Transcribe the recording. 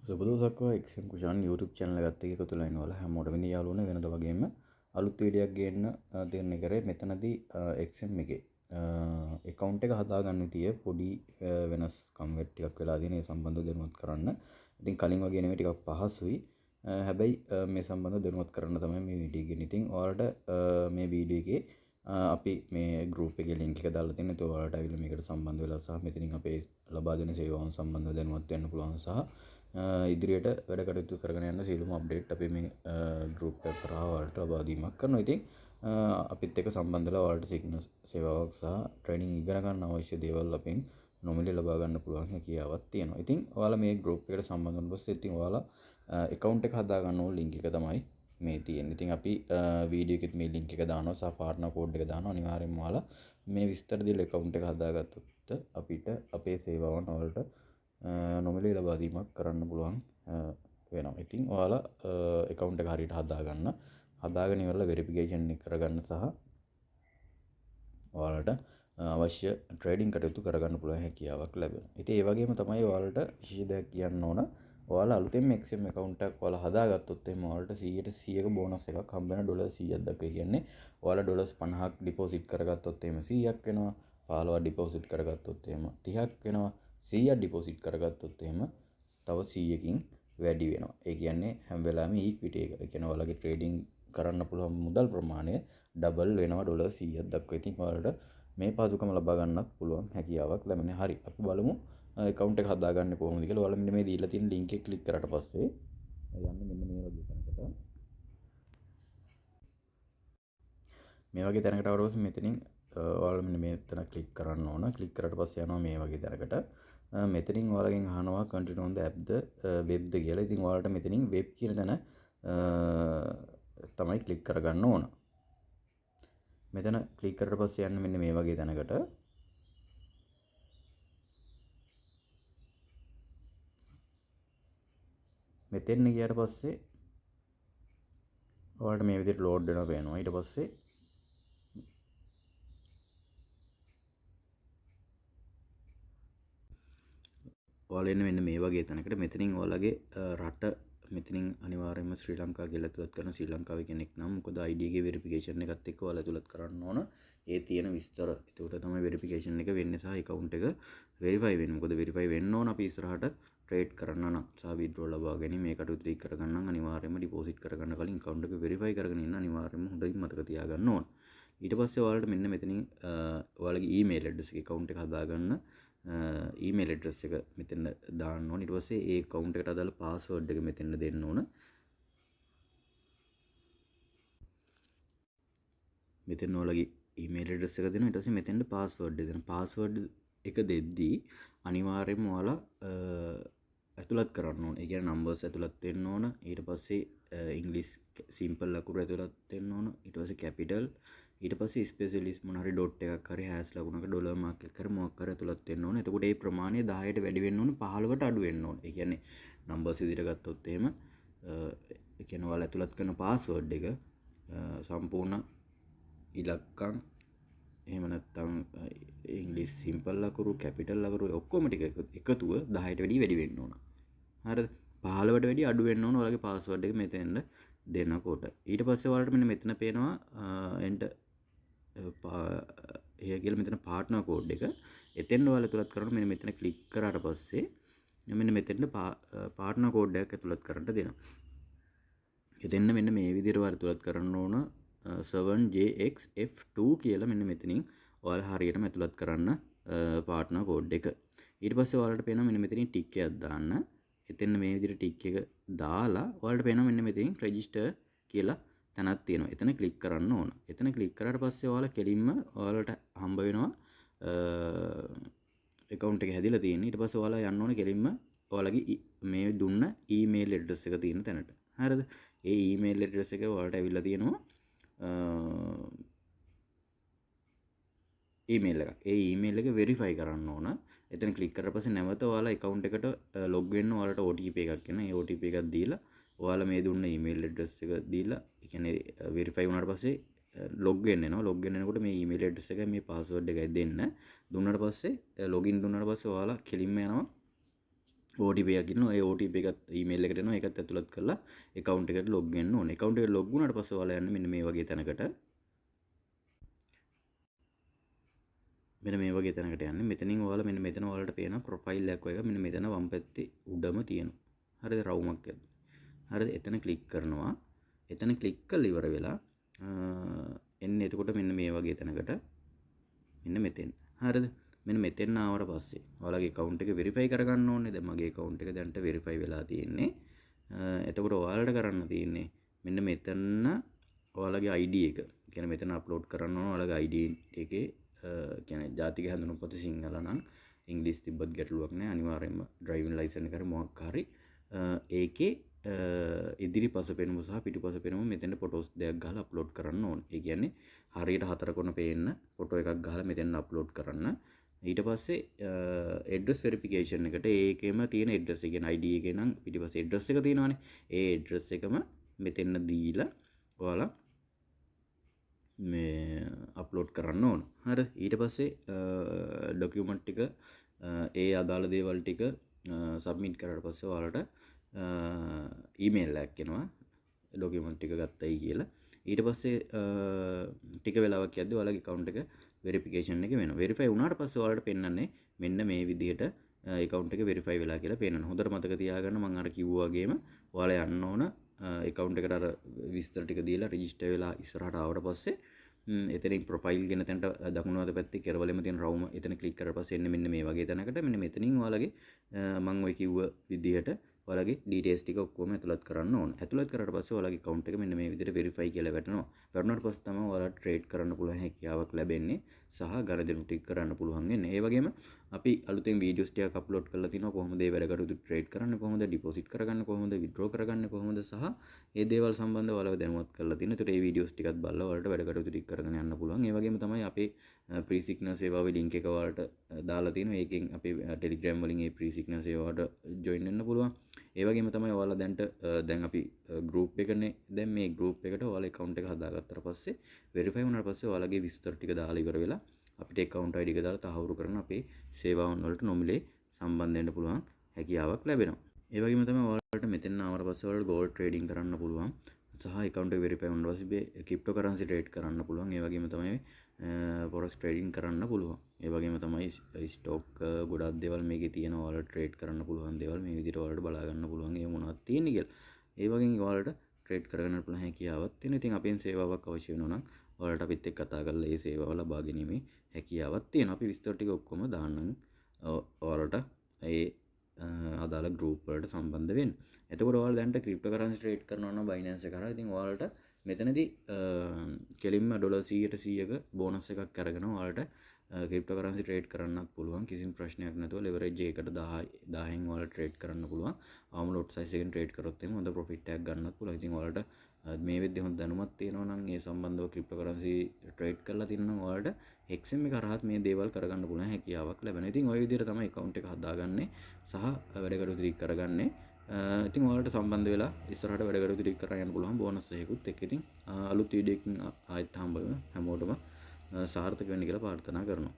සුබදෝසක්ව exam Kushan YouTube channel එකත් එක්ක එකතු වෙලා ඉන්නවා හැමෝටම ඉන්නේ යාළුවනේ වෙනද වගේම අලුත් වීඩියෝ එකක් ගේන්න තීරණය කරේ මෙතනදී XM එකේ account එක හදාගන්න විදිය පොඩි වෙනස්කම් ටිකක් වෙලා තියෙන ඒ සම්බන්ධව දැනුවත් කරන්න. ඉතින් කලින් වගේ නෙමෙයි ටිකක් පහසුයි. හැබැයි මේ සම්බන්ධව දැනුවත් කරන්න තමයි මේ වීඩියෝ එක ගෙන්නේ. ඉතින් ඔයාලට මේ වීඩියෝ එකේ අපි මේ ගෲප් එකේ link එක දාලා තියෙනවා. ඒත් ඔයාලට ඇවිල්ලා මේකට සම්බන්ධ වෙලා සහ මෙතනින් අපේ ලබා දෙන සේවාවන් සම්බන්ධව දැනුවත් වෙන්න පුළුවන් සහ ඉදිරියට වැඩ කටයුතු කරගෙන යන්න සියලුම අප්ඩේට් අපි මේ ගෲප් එක කරා වලට ලබා දීමක් කරනවා. ඉතින් අපිත් එක්ක සම්බන්ධ වෙලා ඔයාලට සිග්නල් සේවාවක් සහ ට්‍රේනින් ඉගෙන ගන්න අවශ්‍ය දේවල් අපෙන් නොමිලේ ලබා ගන්න පුළුවන් හැකියාවක් තියෙනවා. ඉතින් ඔයාලා මේ ගෲප් එකට සම්බන්ධ වුණ පස්සේ ඉතින් ඔයාලා account එක හදා ගන්න ඕන link එක තමයි මේ තියෙන්නේ. ඉතින් අපි වීඩියෝ එකෙත් මේ link එක දානවා සහ partner code එක දානවා. අනිවාර්යෙන්ම ඔයාලා මේ විස්තර දීලා account එක හදාගත්තොත් අපිට අපේ සේවාවන් වලට නොමිලේ ලබා දීමක් කරන්න පුළුවන් වෙනවා. ඉතින් ඔයාලා account එක හරියට හදාගෙන ඉවරලා verification එක කරගන්න සහ ඔයාලට අවශ්‍ය ට්‍රේඩින් කටයුතු කරගන්න පුළුවන් හැකියාවක් ලැබෙනවා. ඉතින් ඒ වගේම තමයි ඔයාලට විශේෂ දෙයක් කියන්න ඕන. ඔයාලා අලුතෙන් XM account එකක් ඔයාලා හදාගත්තොත් එහෙනම් ඔයාලට 100% බෝනස් එකක් හම්බ වෙන ඩොලර් 100ක් දක්වා. ඒ කියන්නේ ඔයාලා ඩොලර්ස් 50ක් ඩිපොසිට් කරගත්තොත් එහෙම 100ක් වෙනවා. 15ක් ඩිපොසිට් කරගත්තොත් එහෙම 30ක් වෙනවා. 100ක් ඩිපොසිට් කරගත්තොත් එහෙම තව 100කින් වැඩි වෙනවා. ඒ කියන්නේ හැම වෙලාවෙම ඉක්විටි එක. ඒ කියන්නේ ඔයාලගේ ට්‍රේඩින් කරන්න පුළුවන් මුදල් ප්‍රමාණය ඩබල් වෙනවා ඩොලර් 100ක් දක්වා. ඉතින් ඔයාලට මේ පහසුකම ලබා ගන්නත් පුළුවන් හැකියාවක් ලැබෙනවා. හරි. අපි බලමු account එක හදාගන්නේ කොහොමද කියලා. ඔයාලා මෙන්න මේ දීලා තියෙන link එක ක්ලික් කරාට පස්සේ යන්න මෙන්න මේ වගේ තැනකට. මේ වගේ තැනකට ආවට පස්සේ මෙතනින් ඔයාලා මෙන්න මෙතන ක්ලික් කරන්න ඕන. ක්ලික් කරාට පස්සේ යනවා මේ වගේ තැනකට. මෙතනින් ඔයාලගෙන් අහනවා continue on the app the web ද කියලා. ඉතින් ඔයාලට මෙතනින් web කියන තැන තමයි ක්ලික් කරගන්න ඕන. මෙතන ක්ලික් කරලා පස්සේ යන්න මෙන්න මේ වගේ තැනකට. මෙතෙන් ගියාට පස්සේ ඔයාලට මේ විදිහට ලෝඩ් වෙනවා පේනවා. ඊට පස්සේ ඔයාලා එන්න මෙන්න මේ වගේ තැනකට. මෙතනින් ඔයාලගේ රට මෙතනින් අනිවාර්යයෙන්ම ශ්‍රී ලංකාව කියලා ඇතුළත් කරන ශ්‍රී ලංකාවේ කෙනෙක් නම් මොකද ID එකේ වෙරිෆිකේෂන් එකත් එක්ක ඔයාලා ඇතුළත් කරන්න ඕන. ඒ තියෙන විස්තර. ඒකට තමයි වෙරිෆිකේෂන් එක වෙන්නේ සහ account එක වෙරිෆයි වෙන්නේ. මොකද වෙරිෆයි වෙන්න ඕන අපි ඉස්සරහට ට්‍රේඩ් කරන්න නම් සහ withdraw ලබා ගැනීම මේකට උත්තරී කරගන්න නම් අනිවාර්යයෙන්ම ඩිපොසිට් කරගන්න කලින් account එක වෙරිෆයි කරගෙන ඉන්න අනිවාර්යයෙන්ම හොඳින් මතක තියාගන්න ඕන. ඊට පස්සේ ඔයාලට මෙන්න මෙතනින් ඔයාලගේ email address එක account එක හදාගන්න email address එක මෙතන දාන්න ඕන. ඊට පස්සේ ඒ account එකට අදාළ password එක මෙතන දෙන්න ඕන. මෙතන ඔයාලගේ email address එක දෙනවා. ඊට පස්සේ මෙතෙන්ට password එක දෙනවා. password එක දෙද්දී අනිවාර්යයෙන්ම ඔයාලා ඇතුළත් කරන්න ඕන. ඒ කියන්නේ numbers ඇතුළත් වෙන්න ඕන. ඊට පස්සේ English simple ලකුණු ඇතුළත් වෙන්න ඕන. ඊට පස්සේ capital ඊට පස්සේ ස්පෙෂලිස්ට් මොන හරි ඩොට් එකක් හරි හැෂ් ලකුණක ඩොලර් මාක් එකක් හරි මොකක් හරි ඇතුළත් වෙන්න ඕන. එතකොට මේ ප්‍රමාණය 10ට වැඩි වෙන්න ඕන 15ට අඩු වෙන්න ඕන. ඒ කියන්නේ නම්බර්ස් විදිහට ගත්තොත් එහෙම ඒ කියන්නේ ඔයාලා ඇතුළත් කරන පාස්වර්ඩ් එක සම්පූර්ණ ඉලක්කම් එහෙම නැත්නම් ඉංග්‍රීසි සිම්පල් ලකුණු කැපිටල් ලකුණු ඔක්කොම ටික එකතුව 10ට වැඩි වෙන්න ඕන. හරිද? 15ට වැඩි අඩු වෙන්න ඕන ඔයාලගේ පාස්වර්ඩ් එක මෙතෙන්ද දෙනකොට. ඊට පස්සේ ඔයාලට මෙන්න මෙතන පේනවා එන්ටර් ඒ කියලා මෙතන පාර්ට්නර් කෝඩ් එක. එතෙන් ඔයාලා ඇතුළත් කරනවා. මෙන්න මෙතන ක්ලික් කරාට පස්සේ මෙන්න මෙතෙන්ට පාර්ට්නර් කෝඩ් එකක් ඇතුළත් කරන්න දෙනවා. එතෙන්න මෙන්න මේ විදිහට ඔයාලා ඇතුළත් කරන්න ඕන 7JXF2 කියලා මෙන්න මෙතනින් ඔයාලා හරියටම ඇතුළත් කරන්න පාර්ට්නර් කෝඩ් එක. ඊට පස්සේ ඔයාලට පේනවා මෙන්න මෙතනින් ටික් එකක් දාන්න. එතෙන්න මේ විදිහට ටික් එක දාලා ඔයාලට පේනවා මෙන්න මෙතනින් රෙජිස්ටර් කියලා තැනක් තියෙනවා. එතන ක්ලික් කරන්න ඕන. එතන ක්ලික් කරාට පස්සේ ඔයාලා කෙලින්ම ඔයාලට හම්බ වෙනවා account එක හැදිලා තියෙන. ඊට පස්සේ ඔයාලා යන්න ඕන කෙලින්ම ඔයාලගේ මේ දුන්න email address එක තියෙන තැනට. හරිද? ඒ email address එක ඔයාලට ඇවිල්ලා තියෙනවා email එක. ඒ email එක verify කරන්න ඕන. එතන ක්ලික් කරලා පස්සේ නැවත ඔයාලා account එකට log වෙන්න ඔයාලට OTP එකක් එනවා. ඒ OTP එකක් දීලා ඔයාලා මේ දුන්න email address එක දීලා ඒ කියන්නේ verify වුණාට පස්සේ log වෙන්න එනවා. log වෙන්න එනකොට මේ email address එකයි මේ password එකයි දෙන්න. දුන්නාට පස්සේ login දුන්නාට පස්සේ ඔයාලා කෙලින්ම යනවා OTP එකක් ඉන්නවා. ඒ OTP එකත් email එකට එනවා. ඒකත් ඇතුළත් කරලා account එකට log වෙන්න ඕනේ. account එකට log වුණාට පස්සේ ඔයාලා යන්නේ මෙන්න මේ වගේ තැනකට. මෙන්න මේ වගේ තැනකට යන්නේ. මෙතනින් ඔයාලා මෙන්න මෙතන ඔයාලට පේන profile එකක් වගේ මෙන්න මෙතන වම් පැත්තේ උඩම තියෙනවා. හරිද? රවුමක් ඇද්ද. හරිද? එතන click කරනවා. එතන click කරලා ඉවර වෙලා එන්නේ එතකොට මෙන්න මේ වගේ තැනකට මෙන්න මෙතෙන්. හරිද? මෙන්න මෙතෙන් ආවට පස්සේ ඔයාලගේ account එක verify කරගන්න ඕනේ. දැන් මගේ account එක දැන්ට verify වෙලා තියෙන්නේ. එතකොට ඔයාලට කරන්න තියෙන්නේ මෙන්න මෙතන ඔයාලගේ ID එක. කියන්නේ මෙතන අප්ලෝඩ් කරන්න ඕන ඔයාලගේ ID එකේ කියන්නේ ජාතික හැඳුනුම්පත සිංහල නම් ඉංග්‍රීසි තිබ්බත් ගැටලුවක් නැහැ. අනිවාර්යයෙන්ම ඩ්‍රයිවිං ලයිසන් එක මොකක් හරි ඒකේ ඉදිරිපස පෙනුම සහ පිටුපස පෙනුම මෙතෙන්ට ෆොටෝස් දෙකක් ගහලා අප්ලෝඩ් කරන්න ඕනේ. ඒ කියන්නේ හරියට හතර කොන පේන්න ෆොටෝ එකක් ගහලා මෙතෙන් අප්ලෝඩ් කරන්න. ඊට පස්සේ ඇඩ්‍රස් වෙරිෆිකේෂන් එකට ඒකෙම තියෙන ඇඩ්‍රස් එක කියන්නේ ID එකේ නම් පිටිපස්සේ ඇඩ්‍රස් එක තියෙනවානේ. ඒ ඇඩ්‍රස් එකම මෙතෙන් දීලා ඔයාලා මේ අප්ලෝඩ් කරන්න ඕන. හරි. ඊට පස්සේ ඩොකියුමන්ට් ටික ඒ අදාළ දේවල් ටික සබ්මිට් කරාට පස්සේ ඔයාලට ඊමේල් එකක් එනවා. ඩොකියුමන්ට් ටික ගත්තයි කියලා. ඊට පස්සේ ටික වෙලාවක් යද්දී ඔයාලගේ account එක වෙරිෆිකේෂන් එක වෙනවා. වෙරිෆයි වුණාට පස්සේ ඔයාලට පෙන්වන්නේ මෙන්න මේ විදිහට account එක වෙරිෆයි වෙලා කියලා පේනවා. හොඳට මතක තියාගන්න මම අර කිව්වා වගේම ඔයාලා යන්න ඕන account එකට අර විස්තර ටික දීලා register වෙලා ඉස්සරහට ආවට පස්සේ එතනින් ප්‍රොෆයිල් ගෙන තැනට දකුණු අත පැත්තේ කෙරවලෙම තියෙන රවුම එතන ක්ලික් කරලා පස්සේ එන්නේ මෙන්න මේ වගේ තැනකට මෙන්න මෙතනින් ඔයාලගේ මම ඔය කිව්ව විදිහට ඔයාලගේ ඩීටේල්ස් ටික ඔක්කොම ඇතුළත් කරන්න ඕන. ඇතුළත් කරාට පස්සේ ඔයාලගේ account එක මෙන්න මේ විදිහට verify කියලා වැටෙනවා. වැටුණාට පස්සේ තමයි ඔයාලට ට්‍රේඩ් කරන්න පුළුවන් හැකියාවක් ලැබෙන්නේ සහ ගණදෙනු ටික කරන්න පුළුවන් වෙන්නේ. ඒ වගේම අපි අලුතෙන් වීඩියෝස් ටිකක් අප්ලෝඩ් කරලා තිනවා කොහොමද මේ වැඩ කටයුතු ට්‍රේඩ් කරන්න කොහොමද ඩිපොසිට් කරගන්න කොහොමද විත්ඩ්‍රෝ කරගන්න කොහොමද සහ මේ දේවල් සම්බන්ධව ඔයාලව දැනුවත් කරලා තිනවා. ඒතකොට මේ වීඩියෝස් ටිකත් බලලා ඔයාලට වැඩ කටයුතු ටික කරගෙන යන්න පුළුවන්. ඒ වගේම තමයි අපේ ප්‍රී සිග්නල් සේවාවේ link එක ඔයාලට දාලා තිනවා. ඒකෙන් අපේ Telegram වලින් මේ ප්‍රී සිග්නල් සේවාවට join වෙන්න පුළුවන්. ඒ වගේම තමයි ඔයාලා දැන් අපි group එකනේ දැන් මේ group එකට ඔයාලා account එක හදාගත්තාට පස්සේ verify වුණාට පස්සේ ඔයාලගේ විස්තර ටික දාලා ඉවර වෙලා අපිට account ID එක දාලා තහවුරු කරන අපේ සේවාවන් වලට නොමිලේ සම්බන්ධ වෙන්න පුළුවන් හැකියාවක් ලැබෙනවා. ඒ වගේම තමයි ඔයාලට මෙතෙන් ආවට පස්සේ ඔයාලට gold trading කරන්න පුළුවන්. සහ account එක verify වුණාට පස්සේ cryptocurrency trade කරන්න පුළුවන්. ඒ වගේම තමයි forex trading කරන්න පුළුවන්. ඒ වගේම තමයි stock ගොඩක් දේවල් මේකේ තියෙනවා. ඔයාලට trade කරන්න පුළුවන් දේවල් මේ විදිහට ඔයාලට බලා ගන්න පුළුවන්. ඒ මොනවද තියෙන්නේ කියලා. ඒ වගේම ඔයාලට trade කරගන්න පුළුවන් හැකියාවක් තියෙනවා. ඉතින් අපෙන් සේවාවක් අවශ්‍ය වෙනවා නම් ඔයාලට අපිත් එක්ක කතා කරලා ඒ සේවාව ලබා ගැනීමේ හැකියාවක් තියෙනවා. අපි විස්තර ටික ඔක්කොම දාන්නම් ඔයාලට ඒ අදාළ group වලට සම්බන්ධ වෙන්න. එතකොට ඔයාලා දැන්ට cryptocurrency trade කරනවා නම් Binance එක කරා. ඉතින් ඔයාලට මෙතනදී කෙලින්ම $100ක බෝනස් එකක් අරගෙන ඔයාලට cryptocurrency trade කරන්නත් පුළුවන්. කිසිම ප්‍රශ්නයක් නැතුව leverage එකකට 10න් ඔයාලට trade කරන්න පුළුවන්. අවම lot size එකෙන් trade කරොත් එimhe හොඳ profit එකක් ගන්නත් පුළුවන්. ඉතින් ඔයාලට මේ වෙද්දී හොඳ දැනුමක් තියෙනවා නම් ඒ සම්බන්ධව cryptocurrency trade කරලා තියෙනවා නම් ඔයාලට XM එක කරාත් මේ දේවල් කරගන්න පුළුවන් හැකියාවක් ලැබෙනවා. ඉතින් ওই විදිහට තමයි account එක හදාගන්නේ සහ වැඩ කටයුතු ටික කරගන්නේ. ඉතින් ඔයාලට සම්බන්ධ වෙලා ඉස්සරහට වැඩ කටයුතු ටික කරගෙන යන්න පුළුවන් බෝනස් එකකුත් එක්ක. ඉතින් අලුත් වීඩියෝ එකකින් ආයෙත් හම්බ වෙමු. හැමෝටම සාර්ථක වෙන්න කියලා ප්‍රාර්ථනා කරනවා.